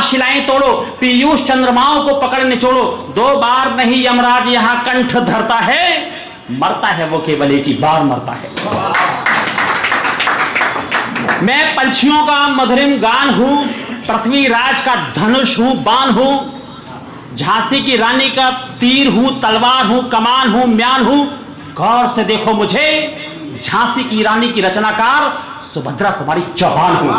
शिलाएं तोड़ो, पीयूष चंद्रमाओं को पकड़ निचोड़ो, 2 बार नहीं यमराज यहां कंठ धरता है, मरता है वो केवल एक ही बार मरता है। मैं पंछियों का मधुरिम गान हूं, पृथ्वीराज का धनुष हूं, बाण हूं, झांसी की रानी का तीर हूं, तलवार हूं, कमान हूं, म्यान हूं। गौर से देखो मुझे, झांसी की रानी की रचनाकार सुभद्रा कुमारी चौहान हूं।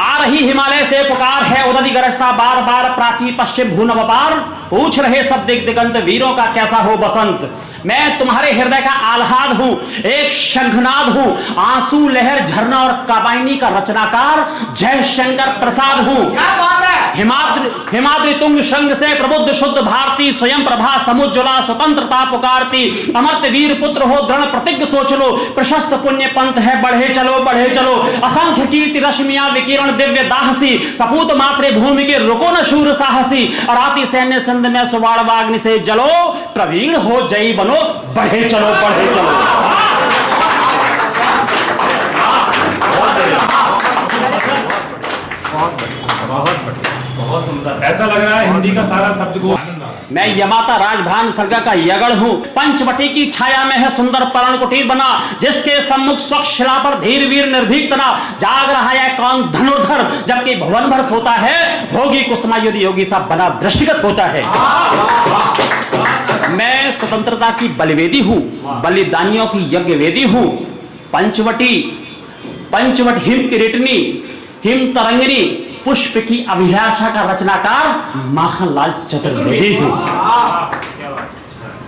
आ रही हिमालय से पुकार है, उदधि गरजता बार बार, प्राची पश्चिम भूनभ पार, पूछ रहे सब दिग दिगंत, वीरों का कैसा हो बसंत। मैं तुम्हारे हृदय का आह्लाद हूं, एक शंखनाद हूं, आंसू लहर झरना और काबाइनी का रचनाकार जय शंकर प्रसाद हूं। हिमाद्रि तुंग शंग से प्रबुद्ध शुद्ध भारती, स्वयं प्रभा समुज्ज्वला स्वतंत्रता पुकारती, अमर्त वीर पुत्र हो दृढ़ प्रतिज्ञ सोच लो, प्रशस्त पुण्य पंथ है बढ़े चलो बढ़े चलो, असंख्य कीर्ति रश्मियां विकिरण दिव्य दाहसी, सपूत मात्रे भूमि के रुको न शूर साहसी, अराती सैन्य संध में सुवाड़ वाग्नि से जलो, प्रवीण हो जय बनो बढ़े चलो बढ़े चलो। बहुत सुंदर, ऐसा लग रहा है हिंदी का सारा शब्द को। मैं यमाता राजभान सर्ग का यगड़ हूं, पंचवटी की छाया में है सुंदर पर्ण कुटीर बना, जिसके सम्मुख स्वच्छ शिला पर धीर वीर निर्भीक तना, जाग रहा है कौन धनुर्धर, जबकि भुवन भर सोता है, भोगी कुसुमायुध योगी सा बना दृष्टिगत होता है। मैं स्वतंत्रता की बलिवेदी हूं, बलिदानियों की यज्ञ वेदी हूं, पंचवट हिम किरीटनी, हिम तरंगिनी, पुष्प की अभिलाषा का रचनाकार माखनलाल चतुर्वेदी हूं।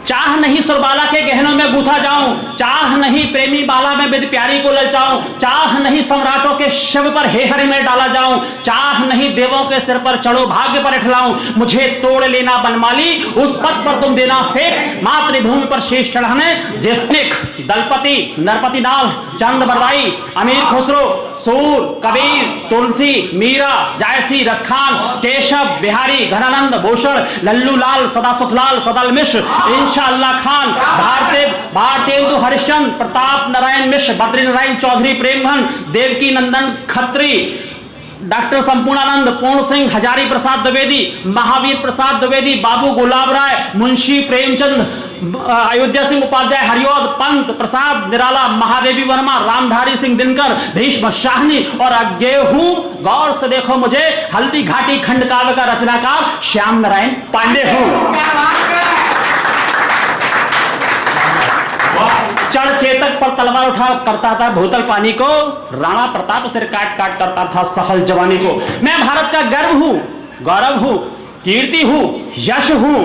चाह नहीं सुरबाला के गहनों में गूथा जाऊं, चाह नहीं प्रेमी बाला में बिद प्यारी को ललचाऊं, चाह नहीं सम्राटों के शव पर हेहर में डाला जाऊं, चाह नहीं देवों के सिर पर चढ़ो भाग्य पर इठलाऊं, मुझे तोड़ लेना बनमाली, उस पद पर तुम देना फेंक, मातृभूमि पर शेष चढ़ाने जिसने दलपति नरपति नाल चंद बरदाई, अमीर खुसरो, सूर, कबीर, तुलसी, मीरा, जायसी, रसखान, केशव, बिहारी, घनानंद, भूषण, लल्लू लाल, सदा सुखलाल, सदल मिश्र, इंशाअल्लाह खान, भारतेंदु हरिश्चंद्र, प्रताप नारायण मिश्र, बद्री नारायण चौधरी, प्रेमघन, देवकी नंदन खत्री, डॉक्टर संपूर्णानंद, पूर्ण सिंह, हजारी प्रसाद द्विवेदी, महावीर प्रसाद द्विवेदी, बाबू गुलाब राय, मुंशी प्रेमचंद, अयोध्या सिंह उपाध्याय, हरिओद पंत प्रसाद निराला, महादेवी वर्मा, रामधारी सिंह दिनकर, भीष्म शाहनी और अज्ञेय हूं। गौर से देखो मुझे, हल्दी घाटी खंड काव्य का रचनाकार श्याम नारायण पांडे हूं। चढ़ चेतक पर तलवार उठा करता था भूतल पानी को, राणा प्रताप सिर काट काट करता था सहल जवानी को। मैं भारत का गर्व हूं, गौरव हूं, कीर्ति हूं, यश हूं,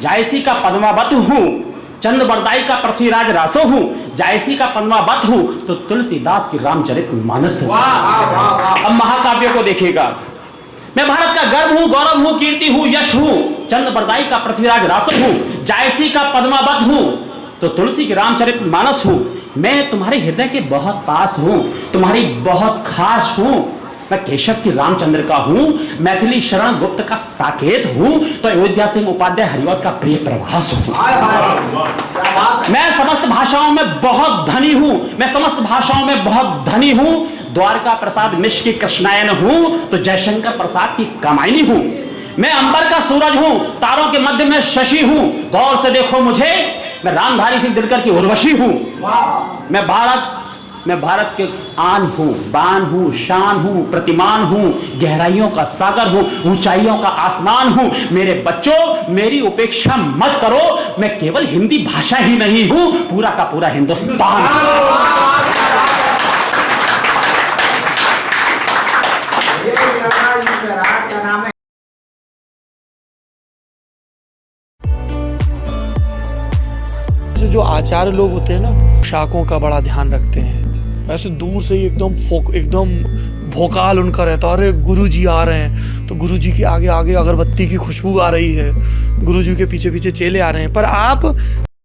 जायसी का पद्मावत हूं, चंद बरदाई का पृथ्वीराज रासो हूं, जायसी का पद्मावत हूं तो तुलसीदास की रामचरितमानस हूं। अब महाकाव्य को देखिएगा, मैं भारत का गर्व हूं, गौरव हूं, कीर्ति हूं, यश हूं, चंद बरदाई का पृथ्वीराज रासो हूं, जायसी का पद्मावत हूं तो तुलसी की रामचरितमानस हूं। मैं तुम्हारे हृदय के बहुत पास हूं, तुम्हारी बहुत खास हूं। मैं केशव की रामचंद्र का हूं, मैथिली शरण गुप्त का साकेत हूं तो अयोध्या सिंह उपाध्याय हरिओद का प्रिय प्रभास हूं। मैं समस्त भाषाओं में बहुत धनी हूं, मैं समस्त भाषाओं में बहुत धनी हूं। द्वारका प्रसाद मिश्र की कृष्णायन हूं तो जयशंकर प्रसाद की कामायनी हूं। मैं अंबर का सूरज हूं, तारों के मध्य में शशि हूं। गौर से देखो मुझे, मैं रामधारी सिंह दिनकर की उर्वशी हूं। मैं भारत के आन हूं, बान हूं, शान हूं, प्रतिमान हूं, गहराइयों का सागर हूं, ऊंचाइयों का आसमान हूं। मेरे बच्चों, मेरी उपेक्षा मत करो, मैं केवल हिंदी भाषा ही नहीं हूं, पूरा का पूरा हिंदुस्तान। जो आचार्य लोग होते हैं ना, शाकों का बड़ा ध्यान रखते हैं। ऐसे दूर से ही एकदम भोकाल उनका रहता है, अरे गुरुजी आ रहे हैं तो गुरुजी के आगे आगे अगरबत्ती की खुशबू आ रही है, गुरुजी के पीछे पीछे चेले आ रहे हैं। पर आप